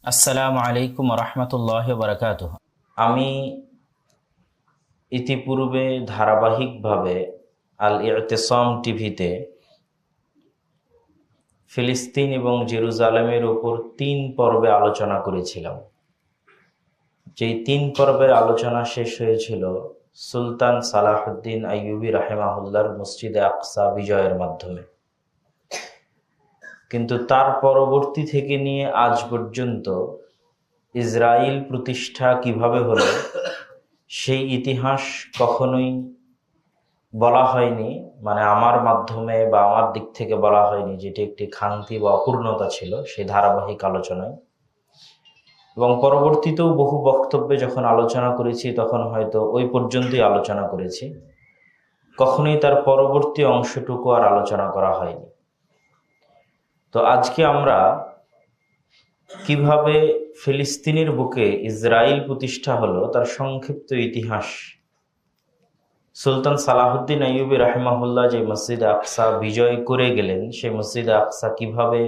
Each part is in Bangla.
আসসালামু আলাইকুম রহমতুল্লাহ বারকাতুহ। আমি ইতিপূর্বে ধারাবাহিকভাবে আল ইতিসাম টিভিতে ফিলিস্তিন এবং জেরুজালেমের উপর 3 পর্বে আলোচনা করেছিলাম। যেই 3 পর্বের আলোচনা শেষ হয়েছিল সুলতান সালাহুদ্দিন আইয়ুবী রাহিমাহুল্লাহর মসজিদে আকসা বিজয়ের মাধ্যমে, কিন্তু তার পরবর্তী থেকে নিয়ে আজ পর্যন্ত ইসরায়েল প্রতিষ্ঠা কিভাবে হলো সেই ইতিহাস কখনোই বলা হয়নি। মানে আমার মাধ্যমে বা আমার দিক থেকে বলা হয়নি, যেটি একটি খান্তি বা অপূর্ণতা ছিল সেই ধারাবাহিক আলোচনায়। এবং পরবর্তীতেও বহু বক্তব্যে যখন আলোচনা করেছি তখন হয়তো ওই পর্যন্তই আলোচনা করেছি, কখনোই তার পরবর্তী অংশটুকু আর আলোচনা করা হয়নি। তো আজকে আমরা কিভাবে ফিলিস্তিনের বুকে ইসরায়েল প্রতিষ্ঠা হলো তার সংক্ষিপ্ত ইতিহাস, সুলতান সালাহুদ্দিন আইয়ুবী রাহিমাহুল্লাহ যে মসজিদে আকসা বিজয় করে গেলেন, সেই মসজিদে আকসা কিভাবে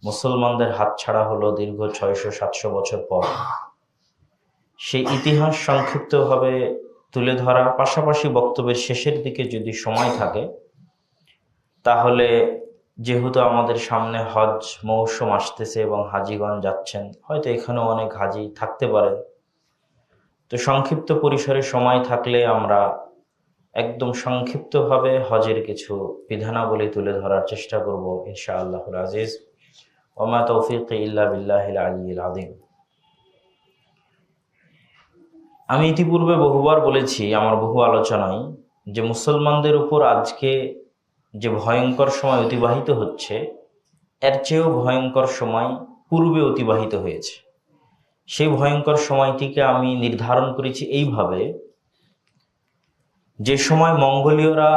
মুসলমানদের হাতছাড়া হলো দীর্ঘ 600-700 বছর পর, সেই ইতিহাস সংক্ষিপ্তভাবে তুলে ধরা, পাশাপাশি বক্তব্যের শেষের দিকে যদি সময় থাকে তাহলে, যেহেতু আমাদের সামনে হজ মৌসুম আসতেছে এবং হাজিগণ যাচ্ছেন, হয়তো এখানেও অনেক হাজি থাকতে পারেন, তো সংক্ষিপ্ত পরিসরে সময় থাকলে আমরা একদম সংক্ষিপ্তভাবে হজের কিছু বিধানাবলী তুলে ধরার চেষ্টা করব ইনশাআল্লাহুল আজিজ। ওমা তৌফিক ইল্লা বিল্লাহিল আলিয়্যিল আযীম। আমি ইতিপূর্বে বহুবার বলেছি আমার বহু আলোচনায় যে মুসলমানদের উপর আজকে যে ভয়ঙ্কর সময় অতিবাহিত হচ্ছে, এর চেয়েও ভয়ঙ্কর সময় পূর্বে অতিবাহিত হয়েছে। সেই ভয়ঙ্কর সময়টিকে আমি নির্ধারণ করেছি এইভাবে, যে সময় মঙ্গোলীয়রা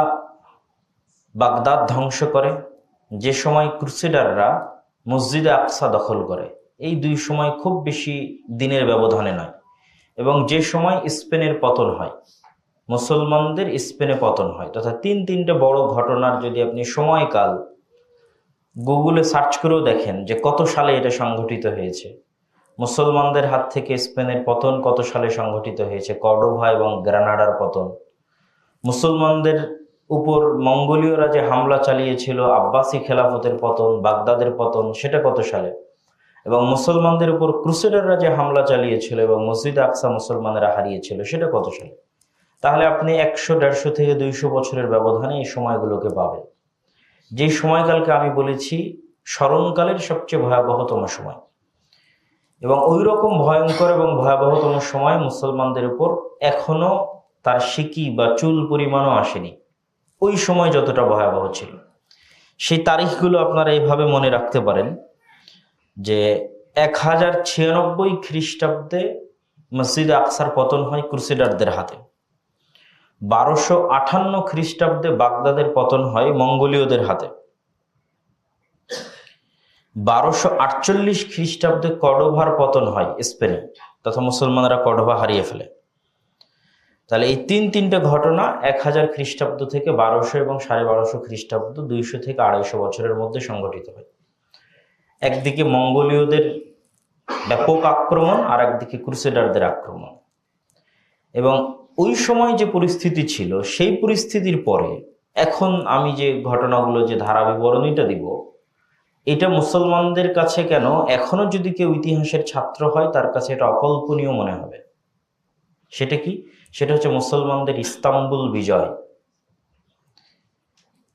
বাগদাদ ধ্বংস করে, যে সময় ক্রুসেডাররা মসজিদে আকসা দখল করে, এই দুই সময় খুব বেশি দিনের ব্যবধানে নয়। এবং যে সময় স্পেনের পতন হয়, মুসলমানদের স্পেনে পতন হয়, তথা তিনটে বড় ঘটনার যদি আপনি সময়কাল গুগলে সার্চ করেও দেখেন যে কত সালে এটা সংঘটিত হয়েছে, মুসলমানদের হাত থেকে স্পেনের পতন কত সালে সংঘটিত হয়েছে, কর্ডোভা এবং গ্রানাডার পতন, মুসলমানদের উপর মঙ্গোলীয়রা যে হামলা চালিয়েছিল, আব্বাসি খেলাফতের পতন, বাগদাদের পতন, সেটা কত সালে, এবং মুসলমানদের উপর ক্রুসেডাররা যে হামলা চালিয়েছিল এবং মসজিদ আকসা মুসলমানেরা হারিয়েছিল, সেটা কত সালে। তাহলে আপনি 100-150 থেকে 200 বছরের ব্যবধানে এই সময়গুলোকে পাবেন। যে সময়কালকে আমি বলেছি স্মরণকালের সবচেয়ে ভয়াবহতম সময়, এবং ওই রকম ভয়ঙ্কর এবং ভয়াবহতম সময় মুসলমানদের উপর এখনো তার সিকি বা চুল পরিমাণও আসেনি। ওই সময় যতটা ভয়াবহ ছিল, সেই তারিখগুলো আপনারা এইভাবে মনে রাখতে পারেন যে 1096 খ্রিস্টাব্দে মসজিদে আকসার পতন হয় ক্রুসেডারদের হাতে। 1258 খ্রিস্টাব্দে বাগদাদের পতন হয় মঙ্গোলীয়দের হাতে। 1248 খ্রিস্টাব্দে কর্ডোভার পতন হয় স্পেনে, তথা মুসলমানরা কর্ডোভা হারিয়ে ফেলে। তাহলে এই তিনটে ঘটনা 1000 খ্রিস্টাব্দ থেকে 1200 এবং 1250 খ্রিস্টাব্দ, 200 থেকে 250 বছরের মধ্যে সংঘটিত হয়। একদিকে মঙ্গোলীয়দের ব্যাপক আক্রমণ, আর একদিকে ক্রুসেডারদের আক্রমণ। এবং ওই সময় যে পরিস্থিতি ছিল, সেই পরিস্থিতির পরে এখন আমি যে ঘটনাগুলো, যে ধারা বিবরণীটা দিব, এটা মুসলমানদের কাছে কেন এখনো যদি কেউ ইতিহাসের ছাত্র হয় তার কাছে এটা অকল্পনীয় মনে হবে। সেটা কি? সেটা হচ্ছে মুসলমানদের ইস্তাম্বুল বিজয়।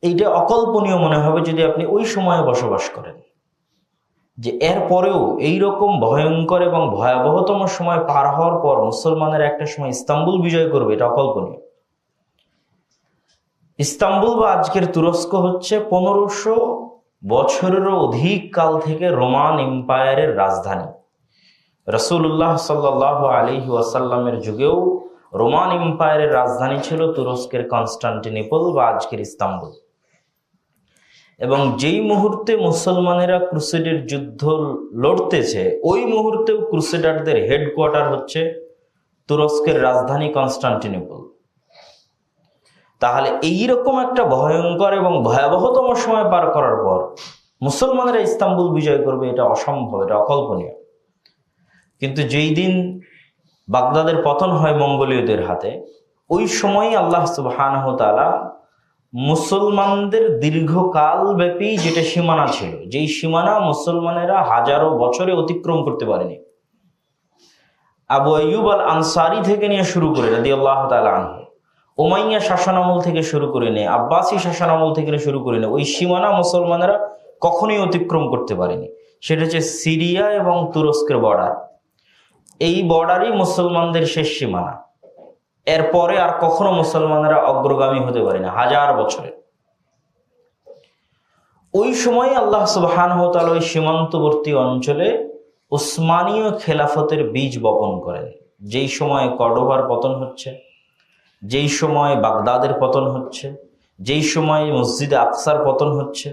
এইটা অকল্পনীয় মনে হবে যদি আপনি ওই সময়ে বসবাস করেন, যে এর পরেও এইরকম ভয়ঙ্কর এবং ভয়াবহতম সময় পার হওয়ার পর মুসলমানের একটা সময় ইস্তাম্বুল বিজয় করবে, এটা অকল্পনীয়। ইস্তাম্বুল বা আজকের তুরস্ক হচ্ছে 1500 বছরেরও অধিক কাল থেকে রোমান এম্পায়ারের রাজধানী। রাসূলুল্লাহ সাল্লাল্লাহু আলাইহি ওয়াসাল্লামের যুগেও রোমান এম্পায়ারের রাজধানী ছিল তুরস্কের কনস্টান্টিনোপল বা আজকের ইস্তাম্বুল। এবং যেই মুহূর্তে মুসলমানেরা ক্রুসেডের যুদ্ধ লড়তেছে, ওই মুহূর্তেও ক্রুসেডারদের হেডকোয়ার্টার হচ্ছে তুরস্কের রাজধানী কনস্টান্টিনোপল। তাহলে এইরকম একটা ভয়ঙ্কর এবং ভয়াবহতম সময় পার করার পর মুসলমানেরা ইস্তাম্বুল বিজয় করবে, এটা অসম্ভব, এটা অকল্পনীয়। কিন্তু যেই দিন বাগদাদের পতন হয় মঙ্গোলীয়দের হাতে, ওই সময় আল্লাহ সুবহানাহু ওয়া তাআলা মুসলমানদের দীর্ঘকাল ব্যাপী যেটা সীমানা ছিল, যেই সীমানা মুসলমানেরা হাজারো বছরে অতিক্রম করতে পারেনি, আবু আইয়ুব আল আনসারী থেকে নিয়ে শুরু করে রাদিয়াল্লাহু তাআলা আনহু, উমাইয়া শাসনামল থেকে শুরু করে নিয়ে আব্বাসী শাসনামল থেকে শুরু করে নিয়ে ওই সীমানা মুসলমানেরা কখনোই অতিক্রম করতে পারেনি। সেটা হচ্ছে সিরিয়া এবং তুরস্কের বর্ডার। এই বর্ডারই মুসলমানদের শেষ সীমানা। এরপরে আর কখনো মুসলমানেরা অগ্রগামী হতে পারে না হাজার বছরে। ওই সময় আল্লাহ সুবহানাহু ওয়া তাআলা ওই সীমান্তবর্তী অঞ্চলে উসমানীয় খেলাফতের বীজ বপন করেন। যেই সময় কর্ডোবার পতন হচ্ছে, যেই সময় বাগদাদের পতন হচ্ছে, যেই সময় মসজিদে আকসার পতন হচ্ছে,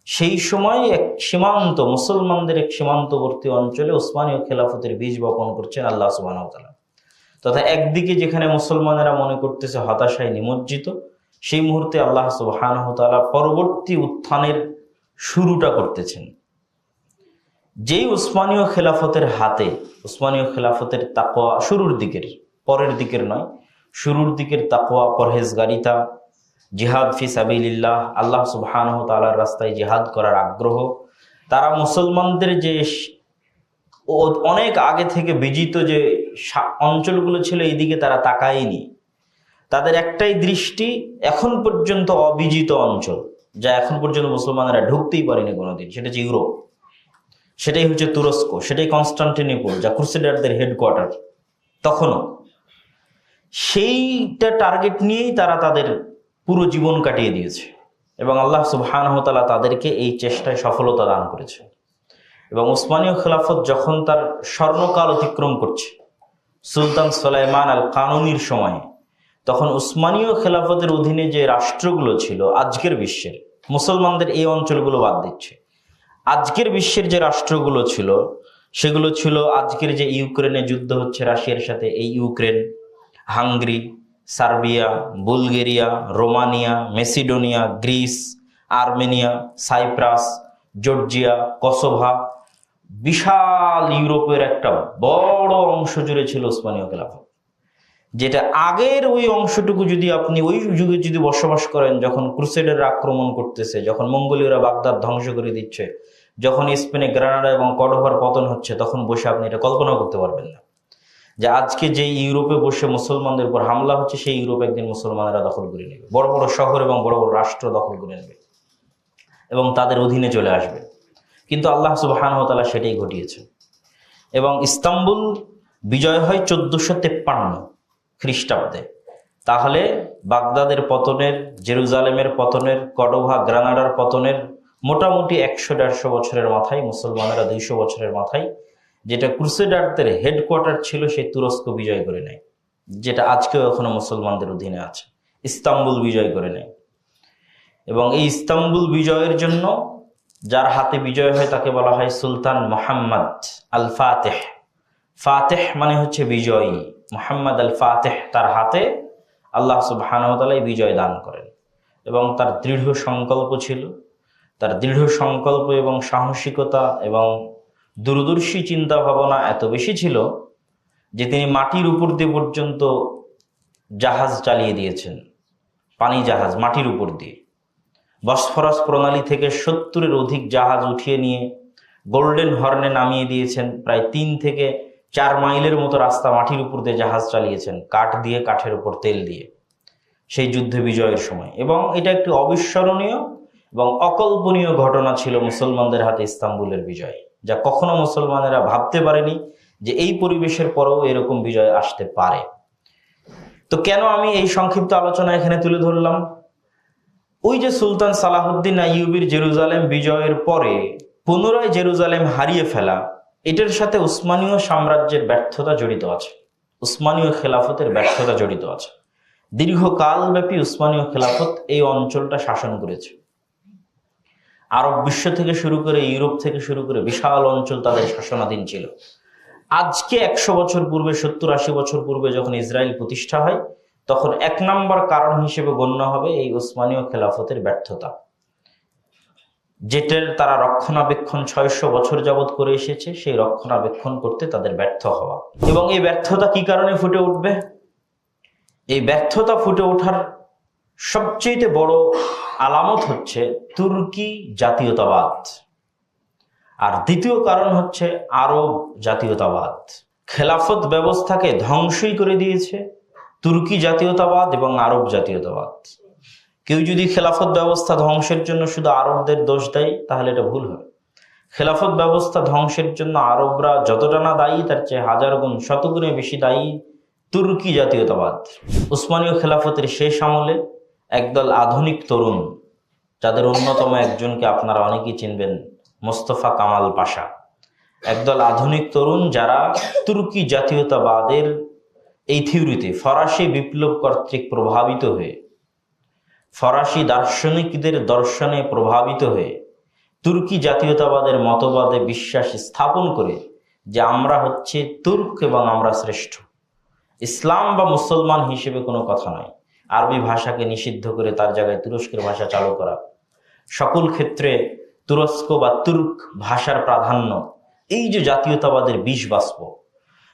সেই সময় এক সীমান্ত মুসলমানদের এক সীমান্তবর্তী অঞ্চলে উসমানীয় খেলাফতের বীজ বপন করছেন আল্লাহ সুবহানাহু ওয়া তাআলা। তথা একদিকে যেখানে মুসলমানেরা মনে করতেছে হতাশায় নিমজ্জিত, সেই মুহূর্তে আল্লাহ সুবহানাহু ওয়া তাআলা পরবর্তী উত্থানের শুরুটা করতেছেন। যেই উসমানীয় খেলাফতের হাতে, উসমানীয় খেলাফতের তাকওয়া শুরুর দিকের, পরের দিকের নয়, শুরুর দিকের তাকওয়া, পরহেজগারিতা, জিহাদ ফি সাবিলিল্লাহ, আল্লাহ সুবহানাহু ওয়া তাআলার রাস্তায় জিহাদ করার আগ্রহ, তারা মুসলমানদের যে অনেক আগে থেকে বিজিত যে অঞ্চলগুলো ছিল এইদিকে তারা তাকায়নি। তাদের একটাই দৃষ্টি এখন পর্যন্ত অবিজিত অঞ্চল, যা এখন পর্যন্ত মুসলমানেরা ঢুকতেই পারেনি কোনোদিন, সেটা হচ্ছে ইউরোপ, সেটাই হচ্ছে তুরস্ক, সেটাই কনস্টান্টিনোপল, যা ক্রুসেডারদের হেডকোয়ার্টার। তখনও সেইটা টার্গেট নিয়েই তারা তাদের পুরো জীবন কাটিয়ে দিয়েছে এবং আল্লাহ সুবহানাহু ওয়া তাআলা তাদেরকে এই চেষ্টায় সফলতা দান করেছে। এবং উসমানীয় খেলাফত যখন তার স্বর্ণকাল অতিক্রম করছে সুলতান সুলাইমান আল কানুনির সময়ে, তখন উসমানীয় খেলাফতের অধীনে যে রাষ্ট্রগুলো ছিল আজকের বিশ্বের, মুসলমানদের এই অঞ্চলগুলো বাদ দিচ্ছে, আজকের বিশ্বের যে রাষ্ট্রগুলো ছিল সেগুলো ছিল আজকের যে ইউক্রেনে যুদ্ধ হচ্ছে রাশিয়ার সাথে, এই Ukraine, Hungary, Serbia, Bulgaria, Romania, Macedonia, Greece, Armenia, Cyprus, Georgia, Kosovo, বিশাল ইউরোপের একটা বড় অংশ জুড়ে ছিল উসমানীয় খেলাফত। যেটা আগের ওই অংশটুকু যদি আপনি ওই যুগে যদি বসবাস করেন, যখন ক্রুসেডাররা আক্রমণ করতেছে, যখন মঙ্গোলীয়রা বাগদাদ ধ্বংস করে দিচ্ছে, যখন স্পেনে গ্রানাডা এবং কর্ডোভার পতন হচ্ছে, তখন বসে আপনি এটা কল্পনা করতে পারবেন না যে আজকে যে ইউরোপে বসে মুসলমানদের উপর হামলা হচ্ছে, সেই ইউরোপ একদিন মুসলমানেরা দখল করে নেবে, বড় বড় শহর এবং বড় বড় রাষ্ট্র দখল করে নেবে এবং তাদের অধীনে চলে আসবে। কিন্তু আল্লাহ সুবহানাহু ওয়া তাআলা সেটাই ঘটিয়েছে। এবং ইস্তাম্বুল বিজয় হয় 1453 খ্রিস্টাব্দে। তাহলে বাগদাদের পতনের, জেরুজালেমের পতনের, কর্ডোভা গ্রানাডার পতনের মোটামুটি 100-150 বছরের মাথায়, মুসলমানেরা 200 বছরের মাথায় যেটা ক্রুসেডারদের হেডকোয়ার্টার ছিল সেই তুরস্ক বিজয় করে নেয়, যেটা আজকেও এখনো মুসলমানদের অধীনে আছে। ইস্তাম্বুল বিজয় করে নেয় এবং এই ইস্তাম্বুল বিজয়ের জন্য যার হাতে বিজয় হয় তাকে বলা হয় সুলতান মুহাম্মদ আল ফাতেহ। ফাতেহ মানে হচ্ছে বিজয়ী। মুহাম্মদ আল ফাতেহ, তার হাতে আল্লাহ সুবহানাহু ওয়া তাআলা বিজয় দান করেন এবং তার দৃঢ় সংকল্প ছিল, তার দৃঢ় সংকল্প এবং সাহসিকতা এবং দূরদর্শী চিন্তা ভাবনা এত বেশি ছিল যে তিনি মাটির উপর দিয়ে পর্যন্ত জাহাজ চালিয়ে দিয়েছেন, পানি জাহাজ মাটির উপর দিয়ে। বসফরাস প্রণালী থেকে 70-এর অধিক জাহাজ উঠিয়ে নিয়ে গোল্ডেন হর্নে নামিয়ে দিয়েছেন। প্রায় 3 থেকে 4 মাইলের মতো রাস্তা মাটির উপর দিয়ে জাহাজ চালিয়েছেন, কাঠ দিয়ে, কাঠের উপর তেল দিয়ে, সেই যুদ্ধে বিজয়ের সময়। এবং এটা একটি অবিস্মরণীয় এবং অকল্পনীয় ঘটনা ছিল মুসলমানদের হাতে ইস্তাম্বুলের বিজয়, যা কখনো মুসলমানেরা ভাবতে পারেনি যে এই পরিবেশের পরেও এরকম বিজয় আসতে পারে। তো কেন আমি এই সংক্ষিপ্ত আলোচনা এখানে তুলে ধরলাম? ওই যে সুলতান সালাহুদ্দিন আইয়ুবীর জেরুজালেম বিজয়ের পরে পুনরায় জেরুজালেম হারিয়ে ফেলা, এটার সাথে উসমানীয় সাম্রাজ্যের ব্যর্থতা জড়িত আছে, উসমানীয় খেলাফতের ব্যর্থতা জড়িত আছে। দীর্ঘকালব্যাপী উসমানীয় খেলাফত এই অঞ্চলটা শাসন করেছে। আরব বিশ্ব থেকে শুরু করে, ইউরোপ থেকে শুরু করে বিশাল অঞ্চল তাদের শাসনাধীন ছিল। আজকে 100 বছর পূর্বে, 70-80 বছর পূর্বে যখন ইসরায়েল প্রতিষ্ঠা হয়, তখন 1 নম্বর কারণ হিসেবে গণ্য হবে এই উসমানীয় খেলাফতের ব্যর্থতা। যেটার তারা রক্ষণাবেক্ষণ 600 বছর যাবৎ করে এসেছে, সেই রক্ষণাবেক্ষণ করতে তাদের ব্যর্থ হওয়া। এবং এই ব্যর্থতা কি কারণে ফুটে উঠবে? এই ব্যর্থতা ফুটে ওঠার সবচেয়ে বড় আলামত হচ্ছে তুর্কি জাতীয়তাবাদ, আর দ্বিতীয় কারণ হচ্ছে আরব জাতীয়তাবাদ। খেলাফত ব্যবস্থাকে ধ্বংসই করে দিয়েছে তুর্কি জাতীয়তাবাদ এবং আরব জাতীয়তাবাদ। কেউ যদি খেলাফত ব্যবস্থা ধ্বংসের জন্য শুধু আরবদের দোষ দেয় তাহলে এটা ভুল হবে। খেলাফত ব্যবস্থা ধ্বংসের জন্য আরবরা যতটা না দায়ী, তার চেয়ে হাজার গুণ শতগুণে বেশি দায়ী তুর্কি জাতীয়তাবাদ। উসমানীয় খেলাফতের শেষ আমলে একদল আধুনিক তরুণ, যাদের অন্যতম একজনকে আপনারা অনেকেই চিনবেন, মোস্তফা কামাল পাশা, একদল আধুনিক তরুণ যারা তুর্কি জাতীয়তাবাদের এই থিওরিতে ফরাসি বিপ্লব কর্তৃক প্রভাবিত হয়ে, ফরাসি দার্শনিকদের দর্শনে প্রভাবিত হয়ে তুর্কি জাতীয়তাবাদের মতবাদে বিশ্বাস স্থাপন করে যে আমরা হচ্ছে তুর্ক এবং আমরা শ্রেষ্ঠ, ইসলাম বা মুসলমান হিসেবে কোনো কথা নয়, আরবি ভাষাকে নিষিদ্ধ করে তার জায়গায় তুরস্কের ভাষা চালু করা, সকল ক্ষেত্রে তুরস্ক বা তুর্ক ভাষার প্রাধান্য, এই যে জাতীয়তাবাদের বিষ বাষ্প,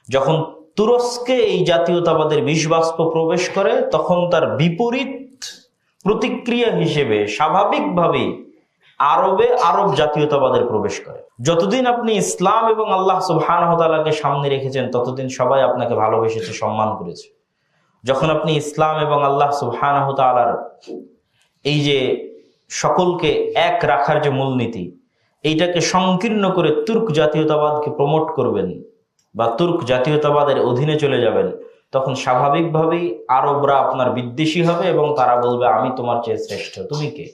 যখন তুরস্কে এই জাতীয়তাবাদের বিষ বাষ্প প্রবেশ করে, তখন তার বিপরীত প্রতিক্রিয়া হিসেবে স্বাভাবিকভাবে আরবে আরব জাতীয়তাবাদের প্রবেশ করে। যতদিন আপনি ইসলাম এবং আল্লাহ সুবহানাহু ওয়া তাআলাকে সামনে রেখেছেন, ততদিন সবাই আপনাকে ভালোবেসেছে, সম্মান করেছে। যখন আপনি ইসলাম এবং আল্লাহ সুবহানাহু ওয়া তাআলার এই যে সকলকে এক রাখার যে মূলনীতি, এইটাকে সংকীর্ণ করে তুর্ক জাতীয়তাবাদকে প্রমোট করবেন বা তুর্ক জাতীয়তাবাদের অধীনে চলে যাবেন, তখন স্বাভাবিকভাবেই আরবরা আপনার বিদ্বেষী হবে এবং তারা বলবে আমি তোমার চেয়ে শ্রেষ্ঠ, তুমি কে?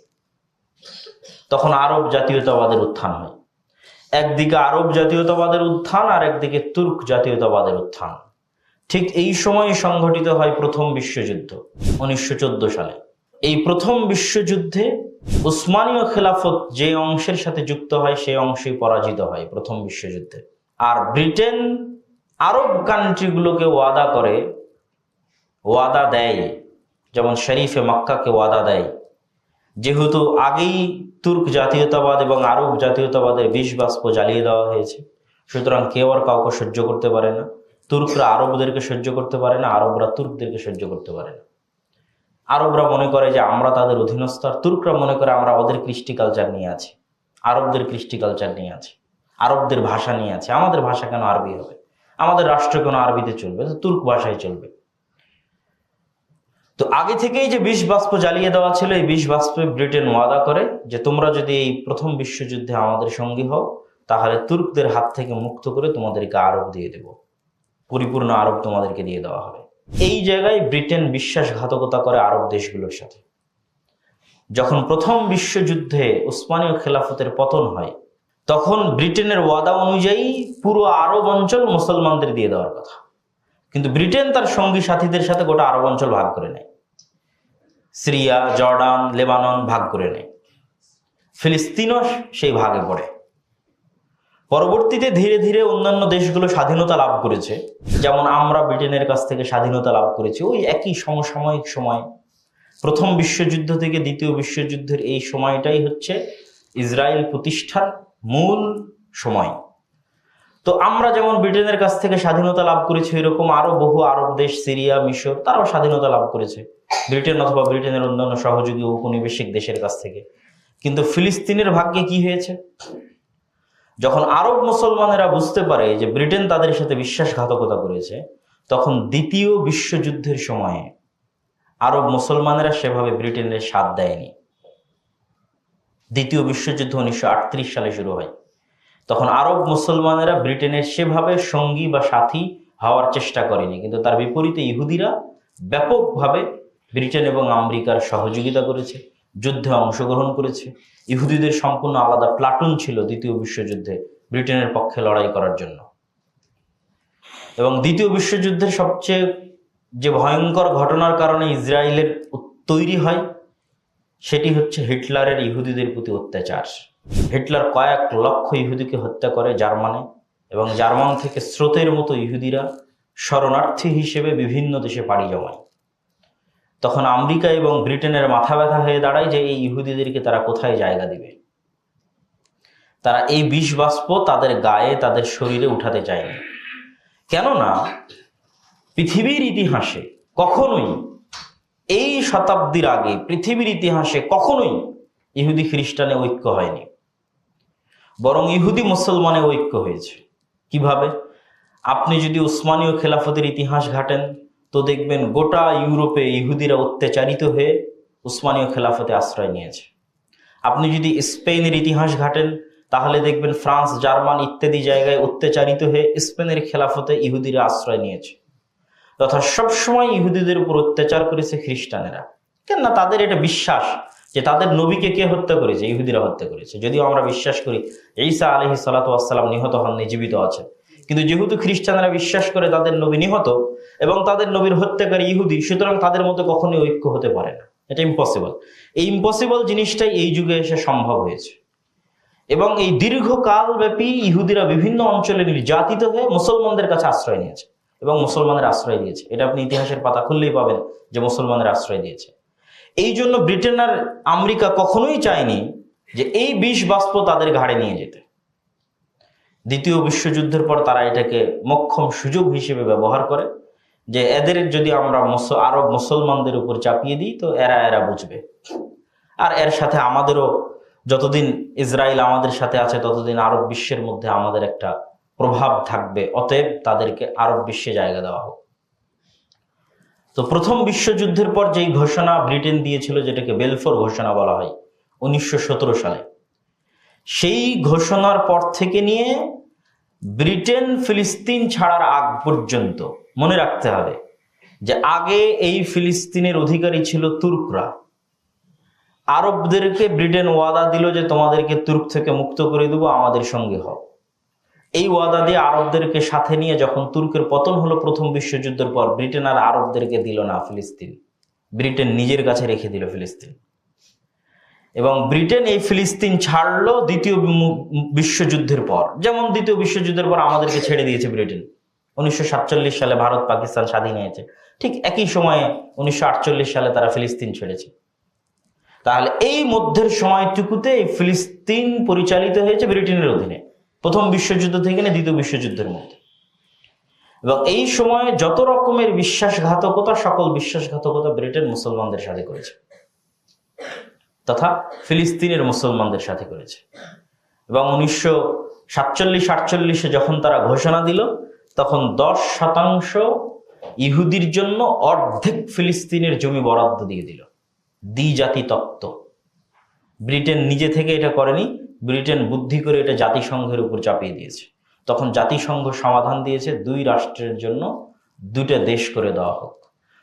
তখন আরব জাতীয়তাবাদের উত্থান হয়। একদিকে আরব জাতীয়তাবাদের উত্থান, আর একদিকে তুর্ক জাতীয়তাবাদের উত্থান। ঠিক এই সময় সংঘটিত হয় প্রথম বিশ্বযুদ্ধ 1914 সালে। এই প্রথম বিশ্বযুদ্ধে উসমানীয় খেলাফত যে অংশের সাথে যুক্ত হয় সেই অংশই পরাজিত হয় প্রথম বিশ্বযুদ্ধে। আর ব্রিটেন আরব কান্ট্রিগুলোকে ওয়াদা দেয়, যেমন শরীফে মক্কাকে ওয়াদা দেয়, যেহেতু আগেই তুর্ক জাতীয়তাবাদ এবং আরব জাতীয়তাবাদের বিষ বাষ্প জ্বালিয়ে দেওয়া হয়েছে, সুতরাং কেউ আর কাউকে সহ্য করতে পারে না। তুর্করা আরবদেরকে সহ্য করতে পারে না, আরবরা তুর্কদেরকে সহ্য করতে পারে না। আরবরা মনে করে যে আমরা তাদের অধীনস্থ, আর তুর্করা মনে করে আমরা ওদের কৃষ্টি কালচার নিয়ে আছি, আরবদের কৃষ্টি কালচার নিয়ে আছি, আরবদের ভাষা নিয়ে আছে, আমাদের ভাষা কেন আরবি হবে, আমাদের রাষ্ট্র কেন আরবিতে চলবে, তুর্ক ভাষায় চলবে। তো আগে থেকেই যে বিষ বাষ্প জ্বালিয়ে দেওয়া ছিল, এই বিষ বাষ্পে ব্রিটেন ওয়াদা করে যে তোমরা যদি এই প্রথম বিশ্বযুদ্ধে আমাদের সঙ্গী হও, তাহলে তুর্কদের হাত থেকে মুক্ত করে তোমাদেরকে আরব দিয়ে দেব, পরিপূর্ণ আরব তোমাদেরকে দিয়ে দেওয়া হবে। এই জায়গায় ব্রিটেন বিশ্বাসঘাতকতা করে আরব দেশগুলোর সাথে। যখন প্রথম বিশ্বযুদ্ধে উসমানীয় খেলাফতের পতন হয়, তখন ব্রিটেনের ওয়াদা অনুযায়ী পুরো আরব অঞ্চল মুসলমানদের দিয়ে দেওয়ার কথা, কিন্তু ব্রিটেন তার সঙ্গী সাথীদের সাথে গোটা আরব অঞ্চল ভাগ করে নেয়। সিরিয়া, জর্ডান, লেবানন ভাগ করে নেয়, ফিলিস্তিনও সেই ভাগে পড়ে। পরবর্তীতে ধীরে ধীরে অন্যান্য দেশগুলো স্বাধীনতা লাভ করেছে, যেমন আমরা ব্রিটেনের কাছ থেকে স্বাধীনতা লাভ করেছি ওই একই সমসাময়িক সময়। প্রথম বিশ্বযুদ্ধ থেকে দ্বিতীয় বিশ্বযুদ্ধের এই সময়টাই হচ্ছে ইসরায়েল প্রতিষ্ঠার মূল সময়। তো আমরা যেমন ব্রিটেনের কাছ থেকে স্বাধীনতা লাভ করেছি, এরকম আরো বহু আরব দেশ, সিরিয়া, মিশর, তারাও স্বাধীনতা লাভ করেছে ব্রিটেন অথবা ব্রিটেনের অন্যান্য সহযোগী উপনিবেশিক দেশের কাছ থেকে। কিন্তু ফিলিস্তিনের ভাগ্যে কি হয়েছে? যখন আরব মুসলমানেরা বুঝতে পারে যে ব্রিটেন তাদের সাথে বিশ্বাসঘাতকতা করেছে, তখন দ্বিতীয় বিশ্বযুদ্ধের সময়ে আরব মুসলমানেরা সেভাবে ব্রিটেনের সাথ দেয়নি। দ্বিতীয় বিশ্বযুদ্ধ 1938 সালে শুরু হয়। তখন আরব মুসলমানেরা ব্রিটেনের সেভাবে সঙ্গী বা সাথী হওয়ার চেষ্টা করেনি, কিন্তু তার বিপরীতে ইহুদিরা ব্যাপকভাবে ব্রিটেন এবং আমেরিকার সহযোগিতা করেছে, যুদ্ধে অংশগ্রহণ করেছে। ইহুদিদের সম্পূর্ণ আলাদা প্লাটুন ছিল দ্বিতীয় বিশ্বযুদ্ধে ব্রিটেনের পক্ষে লড়াই করার জন্য। এবং দ্বিতীয় বিশ্বযুদ্ধের সবচেয়ে যে ভয়ঙ্কর ঘটনার কারণে ইসরায়েলের তৈরি হয়, সেটি হচ্ছে হিটলারের ইহুদিদের প্রতি অত্যাচার। হিটলার কয়েক লক্ষ ইহুদিকে হত্যা করে জার্মানে, এবং জার্মান থেকে স্রোতের মতো ইহুদিরা শরণার্থী হিসেবে বিভিন্ন দেশে পাড়ি জমায়। তখন আমেরিকা এবং ব্রিটেনের মাথা ব্যথা হয়ে দাঁড়ায় যে এই ইহুদিদেরকে তারা কোথায় জায়গা দিবে। তারা এই বিষ বাষ্প তাদের গায়ে, তাদের শরীরে উঠাতে চায়নি। কেননা পৃথিবীর ইতিহাসে কখনোই, এই শতাব্দীর আগে পৃথিবীর ইতিহাসে কখনোই ইহুদি খ্রিস্টানে ঐক্য হয়নি, বরং ইহুদি মুসলমানে ঐক্য হয়েছে। কিভাবে? আপনি যদি উসমানীয় খেলাফতের ইতিহাস ঘাটেন তো দেখবেন গোটা ইউরোপে ইহুদিরা অত্যাচারিত হয়ে উসমানীয় খেলাফতে আশ্রয় নিয়েছে। আপনি যদি স্পেনের ইতিহাস ঘাটেন তাহলে দেখবেন ফ্রান্স, জার্মান ইত্যাদি জায়গায় অত্যাচারিত হয়ে স্পেনের খেলাফতে ইহুদিরা আশ্রয় নিয়েছে। তথা সবসময় ইহুদিদের উপর অত্যাচার করেছে খ্রিস্টানেরা। কেননা তাদের এটা বিশ্বাস যে তাদের নবীকে কে হত্যা করেছে? ইহুদিরা হত্যা করেছে। যদিও আমরা বিশ্বাস করি ঈসা আলাইহিস সালাতু ওয়াস সালাম নিহত হননি, জীবিত আছেন, কিন্তু যেহেতু খ্রিস্টানরা বিশ্বাস করে তাদের নবী নিহত এবং তাদের নবীর হত্যাকারী ইহুদি, সুতরাং তাদের মধ্যে কখনোই ঐক্য হতে পারে না। এটা ইম্পসিবল। এই ইম্পসিবল জিনিসটাই এই যুগে এসে সম্ভব হয়েছে। এবং এই দীর্ঘকাল ব্যাপী ইহুদিরা বিভিন্ন অঞ্চলে নির্যাতিত হয়ে মুসলমানদের কাছে আশ্রয় নিয়েছে এবং মুসলমানের আশ্রয় দিয়েছে। এটা আপনি ইতিহাসের পাতা খুললেই পাবেন যে মুসলমানের আশ্রয় দিয়েছে। এই জন্য ব্রিটেন আর আমেরিকা কখনোই চায়নি যে এই বিষ বাষ্প তাদের ঘাড়ে নিয়ে যেতে। দ্বিতীয় বিশ্বযুদ্ধের পর তারা এটাকে মোক্ষম সুযোগ হিসেবে ব্যবহার করে যে এদের যদি আমরা আরব মুসলমানদের উপর চাপিয়ে দিই তো এরা বুঝবে, আর এর সাথে আমাদেরও, যতদিন ইসরায়েল আমাদের সাথে আছে ততদিন আরব বিশ্বের মধ্যে আমাদের একটা প্রভাব থাকবে, অতএব তাদেরকে আরব বিশ্বে জায়গা দেওয়া হোক। তো প্রথম বিশ্বযুদ্ধের পর যেই ঘোষণা ব্রিটেন দিয়েছিল, যেটাকে বেলফোর ঘোষণা বলা হয় 1917 সালে, সেই ঘোষণার পর থেকে নিয়ে ব্রিটেন ফিলিস্তিন ছাড়ার আগ পর্যন্ত মনে রাখতে হবে যে আগে এই ফিলিস্তিনের অধিকারী ছিল তুর্করা। আরবদেরকে ব্রিটেন ওয়াদা দিল যে তোমাদেরকে তুর্ক থেকে মুক্ত করে দেবো, আমাদের সঙ্গে হও। এই ওয়াদা দিয়ে আরবদেরকে সাথে নিয়ে যখন তুর্কের পতন হলো প্রথম বিশ্বযুদ্ধের পর, ব্রিটেন আর আরবদেরকে দিল না ফিলিস্তিন, ব্রিটেন নিজের কাছে রেখে দিল ফিলিস্তিন। এবং ব্রিটেন এই ফিলিস্তিন ছাড়লো দ্বিতীয় বিশ্বযুদ্ধের পর। যেমন দ্বিতীয় বিশ্বযুদ্ধের পর আমাদেরকে ছেড়ে দিয়েছে ব্রিটেন, 1947 সালে ভারত পাকিস্তান স্বাধীন হয়েছে, ঠিক একই সময়ে 1948 সালে তারা ফিলিস্তিন ছেড়েছে। তাহলে এই মধ্যের সময়টুকুতে এই ফিলিস্তিন পরিচালিত হয়েছে ব্রিটেনের অধীনে, প্রথম বিশ্বযুদ্ধ থেকে নিয়ে দ্বিতীয় বিশ্বযুদ্ধের মধ্যে। এবং এই সময়ে যত রকমের বিশ্বাসঘাতকতা, সকল বিশ্বাসঘাতকতা ব্রিটেন মুসলমানদের সাথে করেছে, তথা ফিলিস্তিনের মুসলমানদের সাথে করেছে। এবং 1947-48 যখন তারা ঘোষণা দিল, তখন 10% ইহুদির জন্য অর্ধেক ফিলিস্তিনের জমি বরাদ্দ দিয়ে দিল, দ্বিজাতি তত্ত্ব। ব্রিটেন নিজে থেকে এটা করেনি, ব্রিটেন বুদ্ধি করে এটা জাতিসংঘের উপর চাপিয়ে দিয়েছে। তখন জাতিসংঘ সমাধান দিয়েছে 2 রাষ্ট্রের জন্য 2টা দেশ করে দেওয়া হোক।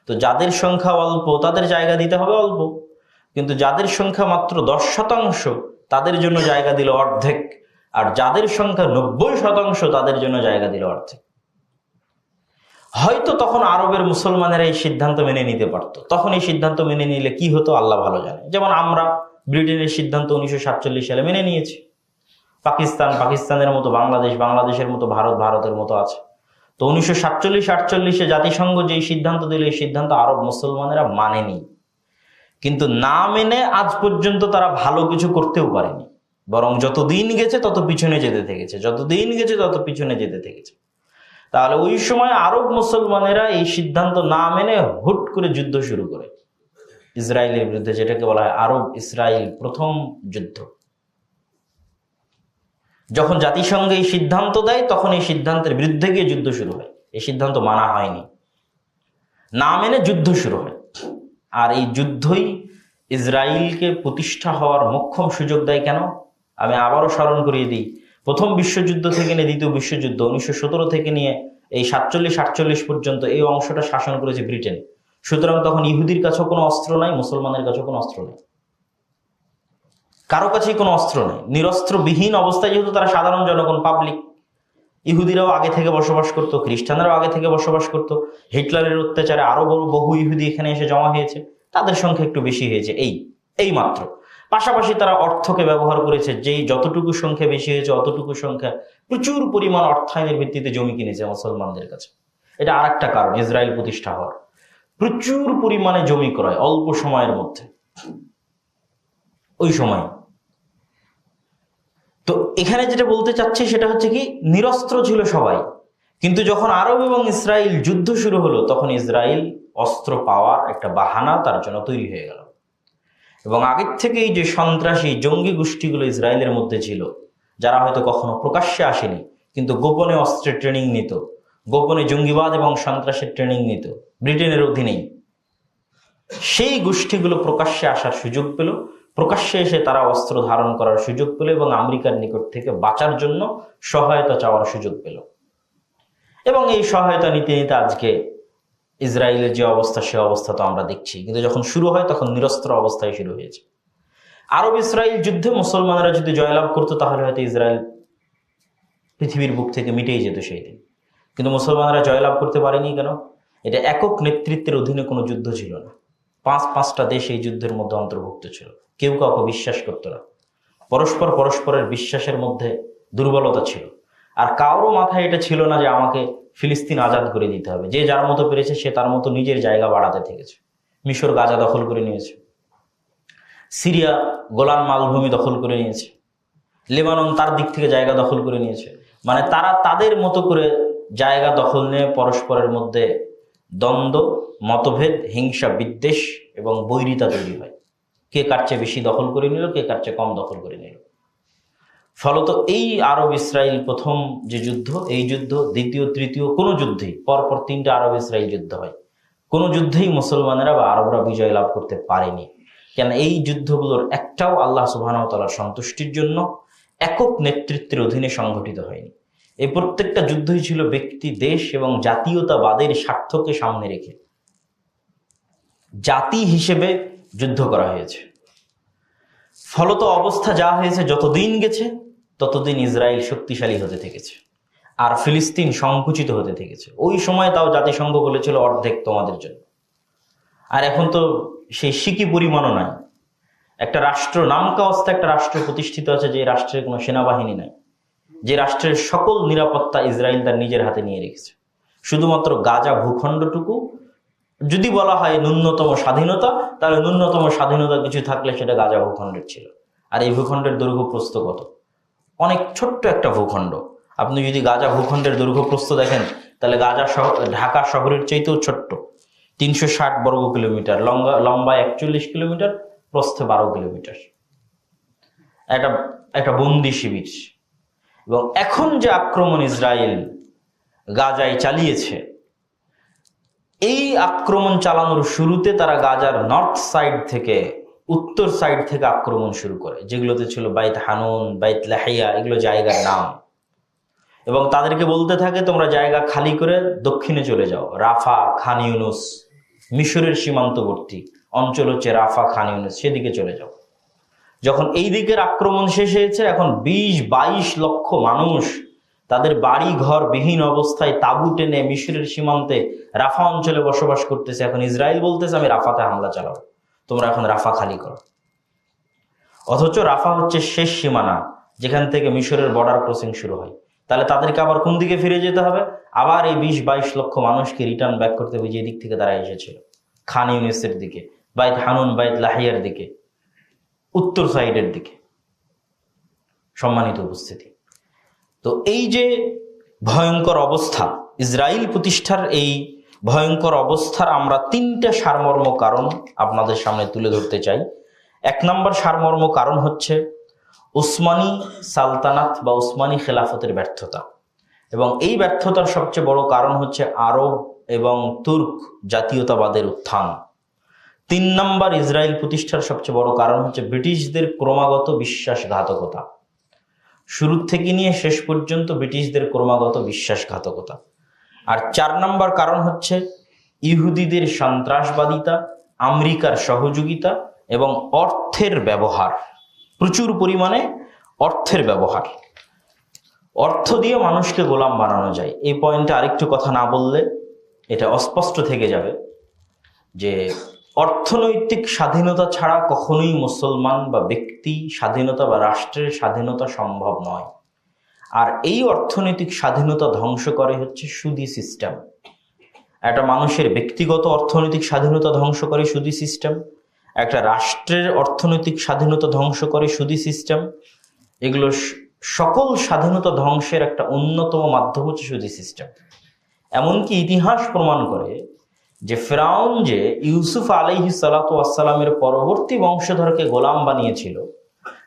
তো যাদের সংখ্যা অল্প তাদের জায়গা দিতে হবে অল্প, কিন্তু যাদের সংখ্যা মাত্র 10% তাদের জন্য জায়গা দিল অর্ধেক, আর যাদের সংখ্যা 90% তাদের জন্য জায়গা দিল অর্ধেক। হয়তো তখন আরবের মুসলমানেরা এই সিদ্ধান্ত মেনে নিতে পারত, তখন এই সিদ্ধান্ত মেনে নিলে কি হতো আল্লাহ ভালো জানে। যেমন আমরা ব্রিটেনের সিদ্ধান্ত 1947 সালে মেনে নিয়েছি, পাকিস্তানের মতো বাংলাদেশ, বাংলাদেশের মতো ভারত, ভারতের মতো আছে। তো 1947-48 জাতিসংঘ যেই সিদ্ধান্ত দিল, এই সিদ্ধান্ত আরব মুসলমানেরা মানেনি, কিন্তু না মেনে আজ পর্যন্ত তারা ভালো কিছু করতেও পারেনি, বরং যত দিন গেছে তত পিছনে যেতে থেকেছে, যত দিন গেছে তত পিছনে যেতে থেকেছে। তাহলে ওই সময় আরব মুসলমানেরা এই সিদ্ধান্ত না মেনে হুট করে যুদ্ধ শুরু করে ইসরায়েলের বিরুদ্ধে, যেটাকে বলা হয় আরব ইসরায়েল প্রথম যুদ্ধ। যখন জাতিসংঘ এই সিদ্ধান্ত দেয় তখন এই সিদ্ধান্তের বিরুদ্ধে গিয়ে যুদ্ধ শুরু হয়। এই সিদ্ধান্ত মানা হয়নি, না মেনে যুদ্ধ শুরু হয়। আর এই যুদ্ধই ইসরায়েলকে প্রতিষ্ঠা হওয়ার মোক্ষম সুযোগ দেয়। কেন? আমি আবারও স্মরণ করিয়ে দিই, প্রথম বিশ্বযুদ্ধ থেকে নিয়ে দ্বিতীয় বিশ্বযুদ্ধ 1917 থেকে নিয়ে এই 47-48 পর্যন্ত এই অংশটা শাসন করেছে ব্রিটেন। সুতরাং তখন ইহুদির কাছেও কোনো অস্ত্র নাই, মুসলমানের কাছেও কোনো অস্ত্র নেই, কারো কাছেই কোনো অস্ত্র নেই। নিরস্ত্রবিহীন অবস্থায়, যেহেতু তারা সাধারণ জনগণ, পাবলিক, ইহুদিরাও আগে থেকে বসবাস করতো, খ্রিস্টানরাও আগে থেকে বসবাস করতো। হিটলারের অত্যাচারে আরো বহু ইহুদি এখানে এসে জমা হয়েছে, তাদের সংখ্যা একটু বেশি হয়েছে এই মাত্র। পাশাপাশি তারা অর্থকে ব্যবহার করেছে, যেই যতটুকু সংখ্যা বেশি হয়েছে অতটুকু সংখ্যা প্রচুর পরিমাণ অর্থায়নের ভিত্তিতে জমি কিনেছে মুসলমানদের কাছে। এটা আর একটা কারণ ইসরায়েল প্রতিষ্ঠা হওয়ার, প্রচুর পরিমাণে জমি ক্রয় অল্প সময়ের মধ্যে ওই সময়। তো এখানে যেটা বলতে চাচ্ছি সেটা হচ্ছে কি, নিরস্ত্র ছিল সবাই, কিন্তু যখন আরব এবং ইসরায়েল যুদ্ধ শুরু হলো তখন ইসরায়েল অস্ত্র পাওয়ার একটা বাহানা তার জন্য তৈরি হয়ে গেল। এবং আগের থেকেই যে সন্ত্রাসী জঙ্গি গোষ্ঠীগুলো ইসরায়েলের মধ্যে ছিল, যারা হয়তো কখনো প্রকাশ্যে আসেনি কিন্তু গোপনে অস্ত্রের ট্রেনিং নিত, গোপনে জঙ্গিবাদ এবং সন্ত্রাসের ট্রেনিং নিত ব্রিটেনের অধীনেই, সেই গোষ্ঠীগুলো প্রকাশ্যে আসার সুযোগ পেল, প্রকাশ্যে এসে তারা অস্ত্র ধারণ করার সুযোগ পেল এবং আমেরিকার নিকট থেকে বাঁচার জন্য সহায়তা চাওয়ার সুযোগ পেল। এবং এই সহায়তা নিতে নিতে আজকে ইসরায়েলের যে অবস্থা, সে অবস্থা তো আমরা দেখছি। কিন্তু যখন শুরু হয় তখন নিরস্ত্র অবস্থায় শুরু হয়েছে। আরব ইসরায়েল যুদ্ধে মুসলমানরা যদি জয়লাভ করতো তাহলে হয়তো ইসরায়েল পৃথিবীর বুক থেকে মিটেই যেত সেই দিন। কিন্তু মুসলমানরা জয়লাভ করতে পারেনি কেন? এটা একক নেতৃত্বের অধীনে কোনো যুদ্ধ ছিল না। পাঁচটা দেশ এই যুদ্ধের মধ্যে অন্তর্ভুক্ত ছিল। কেউ কাউকে বিশ্বাস করতো না, পরস্পরের বিশ্বাসের মধ্যে দুর্বলতা ছিল। আর কারোর মাথায় এটা ছিল না যে আমাকে ফিলিস্তিন আজাদ করে দিতে হবে। যে যার মতো পেরেছে সে তার মতো নিজের জায়গা বাড়াতে থেকেছে। মিশর গাজা দখল করে নিয়েছে, সিরিয়া গোলান মালভূমি দখল করে নিয়েছে, লেবানন তার দিক থেকে জায়গা দখল করে নিয়েছে। মানে তারা তাদের মতো করে জায়গা দখল নিয়ে পরস্পরের মধ্যে দ্বন্দ্ব, মতভেদ, হিংসা, বিদ্বেষ এবং বৈরিতা তৈরি হয়। কে কার চেয়ে বেশি দখল করে নিল, কে কার চেয়ে কম দখল করে নিল। ফলত এই আরব ইসরায়েল প্রথম যে যুদ্ধ, এই যুদ্ধ দ্বিতীয় তৃতীয় কোনো যুদ্ধেই, পরপর 3টা আরব ইসরায়েল যুদ্ধ হয়, কোনো যুদ্ধেই মুসলমানেরা বা আরবরা বিজয় লাভ করতে পারেনি। কেন? এই যুদ্ধগুলোর একটাও আল্লাহ সুবহানাহু ওয়া তাআলার সন্তুষ্টির জন্য একক নেতৃত্বের অধীনে সংঘটিত হয়নি। এই প্রত্যেকটা যুদ্ধই ছিল ব্যক্তি, দেশ এবং জাতীয়তাবাদের স্বার্থকে সামনে রেখে জাতি হিসেবে যুদ্ধ করা হয়েছে। ফলত অবস্থা যা হয়েছে, যতদিন গেছে ততদিন ইসরায়েল শক্তিশালী হতে থেকেছে আর ফিলিস্তিন সংকুচিত হতে থেকেছে। ওই সময় তাও জাতিসংঘ বলেছিল অর্ধেক তোমাদের জন্য। আর এখন তো সেই সিকি পরিমাণও নাই। একটা রাষ্ট্র, নামকাওয়াস্তে একটা রাষ্ট্র প্রতিষ্ঠিত আছে, যে রাষ্ট্রের কোনো সেনাবাহিনী নাই, যে রাষ্ট্রের সকল নিরাপত্তা ইসরায়েল তার নিজের হাতে নিয়ে রেখেছে। শুধুমাত্র গাজা ভূখণ্ডটুকু যদি বলা হয় ন্যূনতম স্বাধীনতা, তাহলে ন্যূনতম স্বাধীনতা কিছু থাকলে সেটা গাজা ভূখণ্ডের ছিল। আর এই ভূখণ্ডের দৈর্ঘ্য প্রস্থ কত? অনেক ছোট্ট একটা ভূখণ্ড। আপনি যদি গাজা ভূখণ্ডের দৈর্ঘ্য প্রস্থ দেখেন তাহলে গাজা শহর ঢাকা শহরের চাইতেও ছোট্ট। 360 বর্গ কিলোমিটার, লম্বা 41 কিলোমিটার, প্রস্থে 12 কিলোমিটার। একটা বন্দি শিবির। এবং এখন যে আক্রমণ ইসরায়েল গাজায় চালিয়েছে, এই আক্রমণ চালানোর শুরুতে তারা গাজার নর্থ সাইড থেকে, উত্তর সাইড থেকে আক্রমণ শুরু করে, যেগুলোতে ছিল বাইত হানুন, বাইত লাহিয়া, এগুলো জায়গার নাম। এবং তাদেরকে বলতে থাকে তোমরা জায়গা খালি করে দক্ষিণে চলে যাও, রাফা, খান ইউনুস, মিশরের সীমান্তবর্তী অঞ্চল হচ্ছে রাফা, খান ইউনুস, সেদিকে চলে যাও। যখন এই দিকের আক্রমণ শেষ হয়েছে, এখন 20-22 লক্ষ মানুষ তাদের বাড়ি ঘর বিহীন অবস্থায় তাঁবু টেনে মিশরের সীমান্তে রাফা অঞ্চলে বসবাস করতেছে। এখন ইসরায়েল বলতেছে আমি রাফাতে হামলা চালাবো, তোমরা এখন রাফা খালি করো। অথচ রাফা হচ্ছে শেষ সীমানা, যেখান থেকে মিশরের বর্ডার ক্রসিং শুরু হয়। তাহলে তাদেরকে আবার কোন দিকে ফিরে যেতে হবে? আবার এই 20-22 লক্ষ মানুষকে রিটার্ন ব্যাক করতে হবে যে দিক থেকে তারা এসেছিল, খান ইউনিসের দিকে, বাইত হানুন, বাইত লাহিয়ার দিকে, উত্তর সাইডের দিকে। সম্মানিত উপস্থিতি, তো এই যে ভয়ঙ্কর অবস্থা, ইসরায়েল প্রতিষ্ঠার এই ভয়ঙ্কর অবস্থার আমরা 3টা সারমর্ম কারণ আপনাদের সামনে তুলে ধরতে চাই। 1 নম্বর সারমর্ম কারণ হচ্ছে উসমানী সালতানাত বা উসমানী খেলাফতের ব্যর্থতা। এবং এই ব্যর্থতার সবচেয়ে বড় কারণ হচ্ছে আরব এবং তুর্ক জাতীয়তাবাদের উত্থান। 3 নম্বর ইসরায়েল প্রতিষ্ঠার সবচেয়ে বড় কারণ হচ্ছে ব্রিটিশদের ক্রমাগত বিশ্বাসঘাতকতা। শুরু থেকে নিয়ে শেষ পর্যন্ত ব্রিটিশদের ক্রমাগত বিশ্বাসঘাতকতা। আর 4 নম্বর কারণ হচ্ছে ইহুদিদের সন্ত্রাসবাদিতা, আমেরিকার সহযোগিতা এবং অর্থের ব্যবহার, প্রচুর পরিমাণে অর্থের ব্যবহার। অর্থ দিয়ে মানুষকে গোলাম বানানো যায়। এই পয়েন্টে আরেকটু কথা না বললে এটা অস্পষ্ট থেকে যাবে যে অর্থনৈতিক স্বাধীনতা ছাড়া কখনোই মুসলমান বা ব্যক্তি স্বাধীনতা বা রাষ্ট্রের স্বাধীনতা সম্ভব নয়। আর এই অর্থনৈতিক স্বাধীনতা ধ্বংস করে হচ্ছে সুদী সিস্টেম। একটা মানুষের ব্যক্তিগত অর্থনৈতিক স্বাধীনতা ধ্বংস করে সুদী সিস্টেম, একটা রাষ্ট্রের অর্থনৈতিক স্বাধীনতা ধ্বংস করে সুদী সিস্টেম। এগুলো সকল স্বাধীনতা ধ্বংসের একটা অন্যতম মাধ্যম হচ্ছে সুদী সিস্টেম। এমনকি ইতিহাস প্রমাণ করে যে ফেরাউন যে ইউসুফ আলাইহিস সালাতু ওয়াস সালামের পরবর্তী বংশধরকে গোলাম বানিয়েছিল,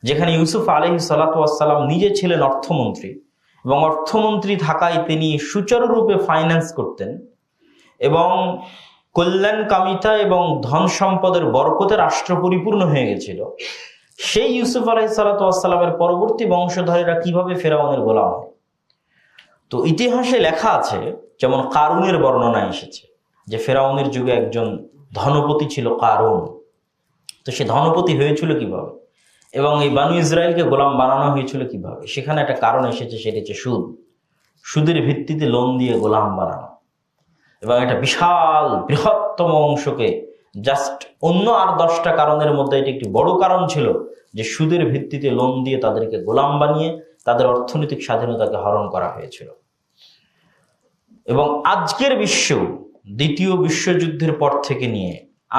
যেখানে ইউসুফ আলাইহিস সালাতু ওয়াস সালাম নিজে ছিলেন অর্থমন্ত্রী এবং অর্থমন্ত্রী থাকায় তিনি সুচারুরূপে ফাইন্যান্স করতেন এবং কল্যাণকামিতা এবং ধন সম্পদের বরকতে রাষ্ট্র পরিপূর্ণ হয়ে গেছিল, সেই ইউসুফ আলাইহিস সালাতু ওয়াস সালামের পরবর্তী বংশধরেরা কিভাবে ফেরাউনের গোলাম হয়। তো ইতিহাসে লেখা আছে, যেমন কারুনের বর্ণনা এসেছে যে ফেরাউনের যুগে একজন ধনপতি ছিল কারুন। তো সে ধনপতি হয়েছিল কিভাবে এবং এই বানু ইসরায়েলকে গোলাম বানানো হয়েছিল কিভাবে, সেখানে একটা কারণ এসেছে, সেটা হচ্ছে সুদ। সুদের ভিত্তিতে লোন দিয়ে গোলাম বানানো এবং একটা বিশাল বৃহত্তম অংশকে জাস্ট অন্য আর 10টা কারণের মধ্যে এটি একটি বড় কারণ ছিল যে সুদের ভিত্তিতে লোন দিয়ে তাদেরকে গোলাম বানিয়ে তাদের অর্থনৈতিক স্বাধীনতাকে হরণ করা হয়েছিল। এবং আজকের বিশ্ব দ্বিতীয় বিশ্বযুদ্ধের পর থেকে নিয়ে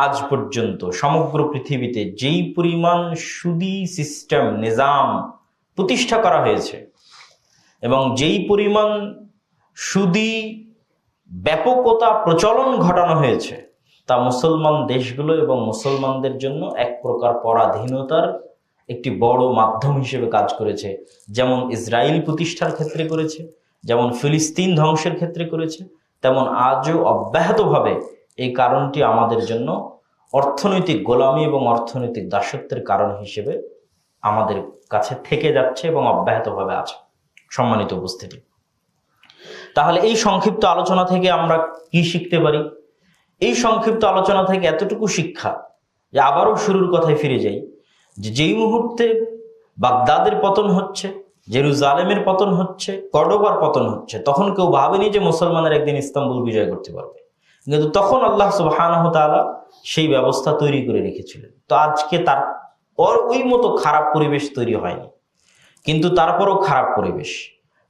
আজ পর্যন্ত সমগ্র পৃথিবীতে যেই পরিমাণ সুদী সিস্টেম নিজাম প্রতিষ্ঠা করা হয়েছে এবং যেই পরিমাণ সুদী ব্যাপকতা প্রচলন ঘটানো হয়েছে, তা মুসলমান দেশগুলো এবং মুসলমানদের জন্য এক প্রকার পরাধীনতার একটি বড় মাধ্যম হিসেবে কাজ করেছে। যেমন ইসরায়েল প্রতিষ্ঠার ক্ষেত্রে করেছে, যেমন ফিলিস্তিন ধ্বংসের ক্ষেত্রে করেছে, তেমন আজও অব্যাহতভাবে এই কারণটি আমাদের জন্য অর্থনৈতিক গোলামি এবং অর্থনৈতিক দাসত্বের কারণ হিসেবে আমাদের কাছে থেকে যাচ্ছে এবং অব্যাহতভাবে আছে। সম্মানিত উপস্থিতি, তাহলে এই সংক্ষিপ্ত আলোচনা থেকে আমরা কি শিখতে পারি? এই সংক্ষিপ্ত আলোচনা থেকে এতটুকু শিক্ষা যে আবারও শুরুর কথায় ফিরে যাই, যে যেই মুহূর্তে বাগদাদের পতন হচ্ছে, জেরুজালেমের পতন হচ্ছে, কর্ডোবার পতন হচ্ছে, তখন কেউ ভাবেনি যে মুসলমানের একদিন ইস্তাম্বুল বিজয় করতে পারবে, কিন্তু তখন আল্লাহ সুবহানাহু ওয়া তাআলা সেই ব্যবস্থা তৈরি করে রেখেছিলেন। তো আজকে তার ওই মতো খারাপ পরিবেশ তৈরি হয়নি, কিন্তু তারপরও খারাপ পরিবেশ।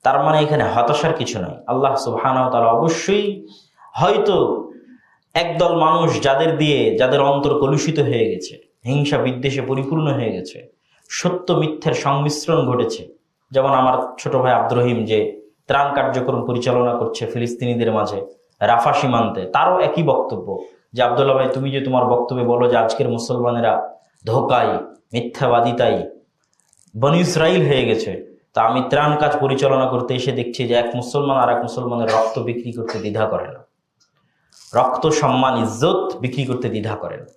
তার মানে এখানে হতাশার কিছু নাই। আল্লাহ সুবহানাহু ওয়া তাআলা অবশ্যই হয়তো একদল মানুষ যাদের অন্তর কলুষিত হয়ে গেছে, হিংসা বিদ্বেষে পরিপূর্ণ হয়ে গেছে, সত্য মিথ্যার সংমিশ্রণ ঘটেছে, যেমন আমার ছোট ভাই আব্দুর রহিম যে ত্রাণ কার্যক্রম পরিচালনা করছে ফিলিস্তিনিদের মাঝে রাফা সীমান্তে, তারও একই বক্তব্য যে আব্দুল্লাহ ভাই, তুমি যে তোমার বক্তব্যে বলো যে আজকের মুসলমানেরা ধোঁকায় মিথ্যাবাদিতাই বনী ইসরাইল হয়ে গেছে, তা আমি ত্রাণ কাজ পরিচালনা করতে এসে দেখছি যে এক মুসলমান আর এক মুসলমানের রক্ত বিক্রি করতে দ্বিধা করে না, রক্ত সম্মান ইজ্জত বিক্রি করতে দ্বিধা করে না।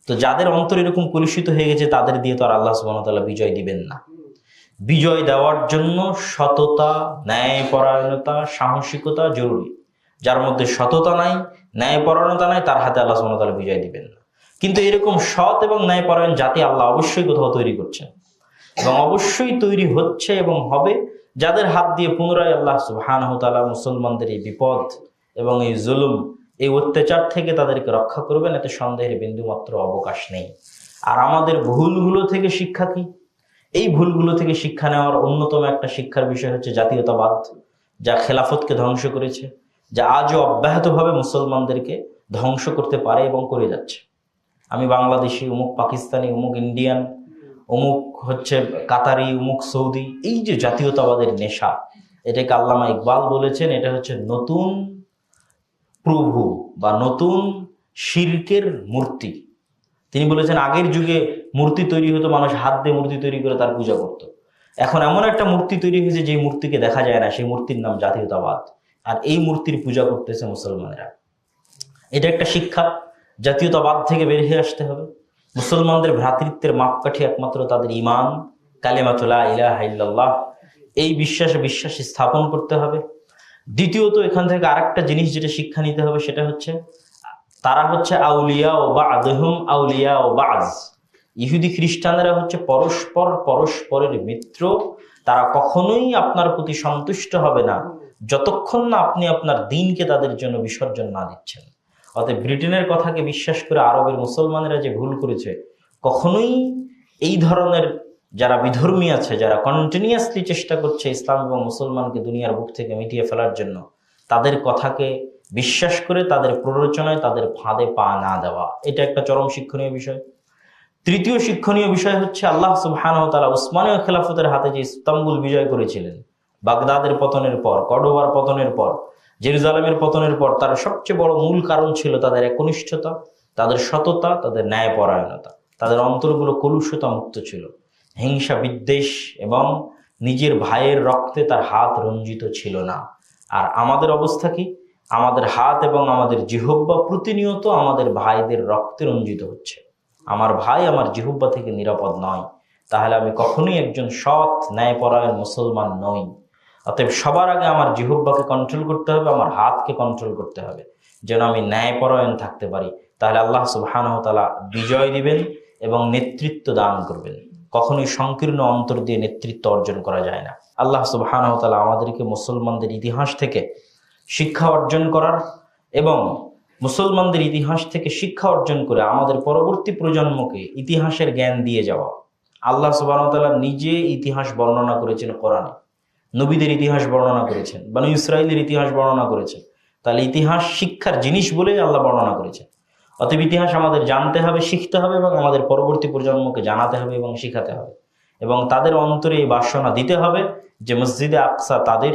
তো যাদের অন্তর এরকম কলুষিত হয়ে গেছে তাদের দিয়ে তো আর আল্লাহ সুবহানাহু ওয়া তাআলা বিজয় দিবেন না। বিজয় দেওয়ার জন্য সততা, ন্যায়পরায়ণতা, সাহসিকতা জরুরি। যার মধ্যে সততা নাই, ন্যায়পরায়ণতা নাই, তার হাতে আল্লাহ সুবহানাহু ওয়া তাআলা বিজয় দিবেন না। কিন্তু এরকম সৎ এবং ন্যায়পরায়ণ জাতি আল্লাহ অবশ্যই কোথাও তৈরি করছেন এবং অবশ্যই তৈরি হচ্ছে এবং হবে, যাদের হাত দিয়ে পুনরায় আল্লাহ সুবহানাহু ওয়া তাআলা মুসলমানদের এই বিপদ এবং এই জুলুম, এই অত্যাচার থেকে তাদেরকে রক্ষা করবেন, এতে সন্দেহের বিন্দুমাত্র অবকাশ নেই। আর আমাদের ভুলগুলো থেকে শিক্ষা কি? এই ভুলগুলো থেকে শিক্ষা নেওয়ার অন্যতম একটা শিক্ষার বিষয় হচ্ছে জাতীয়তাবাদ, যা খেলাফতকে ধ্বংস করেছে, যা আজও অব্যাহতভাবে মুসলমানদেরকে ধ্বংস করতে পারে এবং করে যাচ্ছে। আমি বাংলাদেশি, অমুক পাকিস্তানি, অমুক ইন্ডিয়ান, অমুক হচ্ছে কাতারি, অমুক সৌদি, এই যে জাতীয়তাবাদের নেশা, এটাকে আল্লামা ইকবাল বলেছেন এটা হচ্ছে নতুন প্রভু বা নতুন শিরকের মূর্তি। তিনি বলেছেন আগের যুগে মূর্তি তৈরি হতো, মানুষ হাত দিয়ে মূর্তি তৈরি করে তার পূজা করত। এখন এমন একটা মূর্তি তৈরি হয়েছে যে মূর্তিকে দেখা যায় না, সেই মূর্তির নাম জাতীয়তাবাদ, আর এই মূর্তির পূজা করতেছে মুসলমানেরা। এটা একটা শিক্ষা, জাতীয়তাবাদ থেকে বের হয়ে আসতে হবে। মুসলমানদের ভ্রাতৃত্বের মাপকাঠি একমাত্র তাদের ঈমান, কালিমাতু লা ইলাহা ইল্লাল্লাহ, এই বিশ্বাস স্থাপন করতে হবে। দ্বিতীয়ত এখান থেকে আরেকটা জিনিস যেটা শিক্ষা নিতে হবে, সেটা হচ্ছে তারা হচ্ছে আউলিয়া ও বা'দহুম আউলিয়া ও বা'জ। ইহুদি খ্রিস্টানেরা হচ্ছে পরস্পরের মিত্র। তারা কখনোই আপনার প্রতি সন্তুষ্ট হবে না যতক্ষণ না আপনি আপনার দ্বীনকে তাদের জন্য বিসর্জন না দিচ্ছেন। অতএব ব্রিটেনের কথাকে বিশ্বাস করে আরবের মুসলমানেরা যে ভুল করেছে, কখনোই এই ধরনের যারা বিধর্মী আছে, যারা কন্টিনিউয়াসলি চেষ্টা করছে ইসলাম এবং মুসলমানকে দুনিয়ার বুক থেকে মিটিয়ে ফেলার জন্য, তাদের কথাকে বিশ্বাস করে তাদের প্ররোচনায়, তাদের ফাঁদে পা না দেওয়া, এটা একটা চরম শিক্ষণীয় বিষয়। তৃতীয় শিক্ষণীয় বিষয় হচ্ছে আল্লাহ সুবহানাহু ওয়া তাআলা উসমানীয় খেলাফতের হাতে যে ইস্তাম্বুল বিজয় করেছিলেন, বাগদাদের পতনের পর, কর্ডোবার পতনের পর, জেরুজালেমের পতনের পর, তার সবচেয়ে বড় মূল কারণ ছিল তাদের একনিষ্ঠতা, তাদের সততা, তাদের ন্যায়পরায়ণতা। তাদের অন্তরগুলো কলুষতা মুক্ত ছিল, হিংসা বিদ্বেষ এবং নিজের ভাইয়ের রক্তে তার হাত রঞ্জিত ছিল না। আর আমাদের অবস্থা কি? আমাদের হাত এবং আমাদের জিহ্বা প্রতিনিয়ত আমাদের ভাইদের রক্তে রঞ্জিত হচ্ছে। আমার ভাই আমার জিহ্বা থেকে নিরাপদ নয়, তাহলে আমি কখনোই একজন সৎ ন্যায়পরায়ণ মুসলমান নই। অতএব সবার আগে আমার জিহ্বাকে কন্ট্রোল করতে হবে, আমার হাতকে কন্ট্রোল করতে হবে, যেন আমি ন্যায়পরায়ণ থাকতে পারি। তাহলে আল্লাহ সুবহানাহু ওয়া তাআলা বিজয় দিবেন এবং নেতৃত্ব দান করবেন। কখনোই সংকীর্ণ অন্তর দিয়ে নেতৃত্ব অর্জন করা যায় না। আল্লাহ সুবহানাহু ওয়া তাআলা আমাদেরকে মুসলমানদের ইতিহাস থেকে শিক্ষা অর্জন করার এবং মুসলমানদের ইতিহাস থেকে শিক্ষা অর্জন করে আমাদের পরবর্তী প্রজন্মকে ইতিহাসের জ্ঞান দিয়ে যাওয়া। আল্লাহ সুবহানাহু ওয়া তাআলা নিজে ইতিহাস বর্ণনা করেছেন কোরআনে, নবীদের ইতিহাস বর্ণনা করেছেন, বনু ইসরাইলের ইতিহাস বর্ণনা করেছেন। তাহলে ইতিহাস শিক্ষার জিনিস বলেই আল্লাহ বর্ণনা করেছেন। অতএব ইতিহাস আমাদের জানতে হবে, শিখতে হবে এবং আমাদের পরবর্তী প্রজন্মকে জানাতে হবে এবং শিখাতে হবে, এবং তাদের অন্তরে এই বাসনা দিতে হবে যে মসজিদে আকসা তাদের,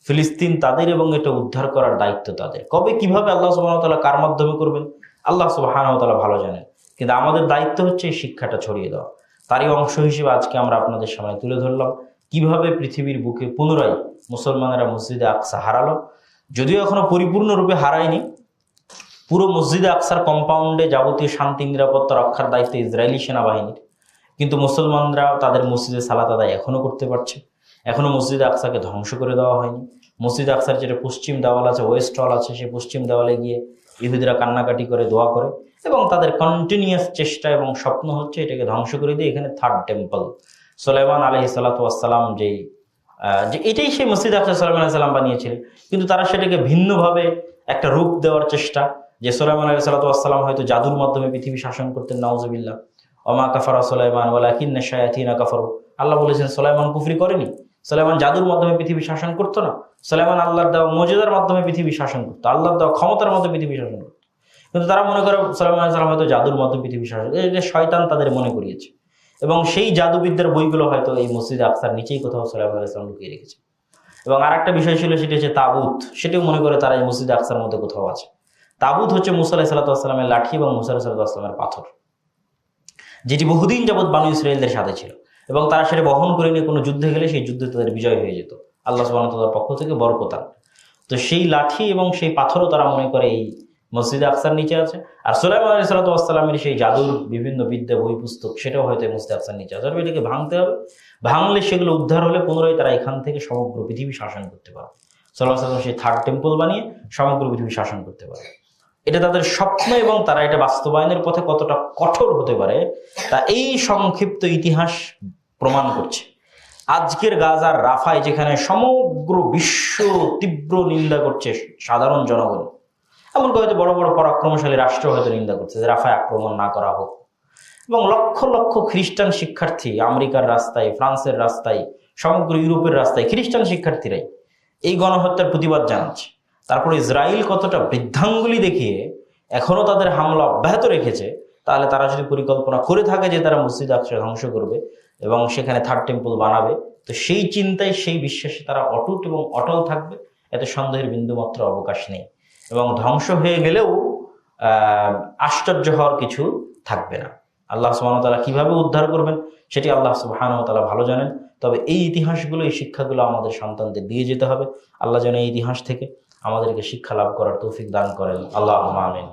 ফিলিস্তিন তাদের, এবং এটা উদ্ধার করার দায়িত্ব তাদের। কবে কিভাবে আল্লাহ সুবহানাহু ওয়া তাআলা কার মাধ্যমে করবেন আল্লাহ সুবহানাহু ওয়া তাআলা ভালো জানেন, কিন্তু আমাদের দায়িত্ব হচ্ছে এই শিক্ষাটা ছড়িয়ে দেওয়া। তারই অংশ হিসেবে আজকে আমরা আপনাদের সামনে তুলে ধরলাম কিভাবে পৃথিবীর বুকে পুনরায় মুসলমানেরা মসজিদে আকসা হারালো। যদিও এখনো পরিপূর্ণরূপে হারায়নি, পুরো মসজিদে আকসার কম্পাউন্ডে যাবতীয় শান্তি নিরাপত্তা রক্ষার দায়িত্ব ইসরায়েলি সেনাবাহিনীর, কিন্তু মুসলমানরা তাদের মসজিদে সালাত আদায় এখনো করতে পারছে। এখনো মসজিদে আকসাকে ধ্বংস করে দেওয়া হয়নি। মসজিদে আকসার যেটা পশ্চিম দেওয়াল আছে, ওয়েস্ট ওয়াল আছে, সেই পশ্চিম দেওয়ালে গিয়ে ইহুদিরা কান্নাকাটি করে, দোয়া করে, এবং তাদের কন্টিনিউয়াস চেষ্টা এবং স্বপ্ন হচ্ছে এটাকে ধ্বংস করে দিয়ে এখানে থার্ড টেম্পল সুলাইমান আলাইহিস সালাতু ওয়াস সালাম যে এটাই সেই মসজিদ আকসা সুলাইমান আলাইহিস সালাম বানিয়েছিলেন, কিন্তু তারা সেটাকে ভিন্নভাবে একটা রূপ দেওয়ার চেষ্টা, যে সুলাইমান আলাইহিস সালাতু ওয়াস সালাম হয়তো জাদুর মাধ্যমে পৃথিবী শাসন করতেন, নাউজুবিল্লাহ। ওমা কাফারা সুলাইমান ওয়ালাকিন্না শায়াতিনা কাফারু। আল্লাহ বলেছেন সুলাইমান কুফরি করেনি, সুলাইমান জাদুর মাধ্যমে পৃথিবী শাসন করতো না, সুলাইমান আল্লাহর দেওয়া মুজিজার মাধ্যমে পৃথিবী শাসন করতো, আল্লাহর দেওয়া ক্ষমতার মধ্যে পৃথিবী শাসন করতো। কিন্তু তারা মনে করে সুলাইমান আলাইহিস সালাম হয়তো জাদুর মাধ্যমে পৃথিবী শাসন, এটা শয়তান তাদের মনে করিয়েছে, এবং সেই জাদুবিদ্যার বইগুলো হয়তো এই মসজিদে আকসার নিচেই কোথাও সুলাইমান আলাইহিস সালাম লুকিয়ে রেখেছে। এবং আরেকটা বিষয় ছিল, সেটা হচ্ছে তাবুত। সেটাও মনে করে তারা এই মসজিদে আকসার মধ্যে কোথাও আছে। তাবুত হচ্ছে মুসা আলাইহিস সালাতু ওয়াস সালামের লাঠি এবং মুসা আলাইহিস সালাতু ওয়াস সালামের পাথর, যেটি বহুদিন যাবৎ বানু ইসরাইলদের সাথে ছিল, এবং তারা সেটা বহন করে নিয়ে কোনো যুদ্ধে গেলে সেই যুদ্ধে তাদের বিজয় হয়ে যেত আল্লাহ সুবহানাহু ওয়া তাআলার পক্ষ থেকে বরকত। তো সেই লাঠি এবং সেই পাথরও তারা মনে করে এই মসজিদে আকসার নিচে আছে। আর সুলাইমান আলাইহিস সালাতু ওয়াস সালামের সেই জাদুর বিভিন্ন বিদ্যা বই পুস্তক, সেটাও হয়তো মসজিদে আকসার নিচে আছে। এটাকে ভাঙতে হবে, ভাঙলে সেগুলো উদ্ধার হলে পুনরায় তারা এখান থেকে সমগ্র পৃথিবী শাসন করতে পারে। সাল্লাল্লাহু আলাইহি ওয়াসাল্লাম সেই থার্ড টেম্পল বানিয়ে সমগ্র পৃথিবী শাসন করতে পারে। এটা তাদের স্বপ্ন, এবং তারা এটা বাস্তবায়নের পথে কতটা কঠোর হতে পারে তা এই সংক্ষিপ্ত ইতিহাস প্রমাণ করছে। আজকের গাজার রাফায়, যেখানে সমগ্র বিশ্ব তীব্র নিন্দা করছে সাধারণ জনগণ, এমনকি হয়তো বড় বড় পরাক্রমশালী রাষ্ট্র হয়তো নিন্দা করছে যে রাফায় আক্রমণ না করা হোক, এবং লক্ষ লক্ষ খ্রিস্টান শিক্ষার্থী আমেরিকার রাস্তায়, ফ্রান্সের রাস্তায়, সমগ্র ইউরোপের রাস্তায় খ্রিস্টান শিক্ষার্থীরাই এই গণহত্যার প্রতিবাদ জানাচ্ছে। তারপরে ইসরায়েল কতটা বৃদ্ধাঙ্গুলি দেখিয়ে এখনো তাদের হামলা অব্যাহত রেখেছে, তাহলে তারা যদি পরিকল্পনা করে থাকে যে তারা মসজিদ আকসা ধ্বংস করবে এবং সেখানে থার্ড টেম্পল বানাবে, তো সেই চিন্তায়, সেই বিশ্বাসে তারা অটুট এবং অটল থাকবে, এতে সন্দেহের বিন্দুমাত্র অবকাশ নেই। এবং ধ্বংস হয়ে গেলেও আশ্চর্য হওয়ার কিছু থাকবে না। আল্লাহ সুবহানাহু ওয়া তাআলা কিভাবে উদ্ধার করবেন সেটি আল্লাহ সুবহানাহু ওয়া তাআলা ভালো জানেন। তবে এই ইতিহাসগুলো, এই শিক্ষাগুলো আমাদের সন্তানদের দিয়ে যেতে হবে। আল্লাহ যেন এই ইতিহাস থেকে আমাদেরকে শিক্ষা লাভ করার তৌফিক দান করেন। আল্লাহুম্মা আমিন।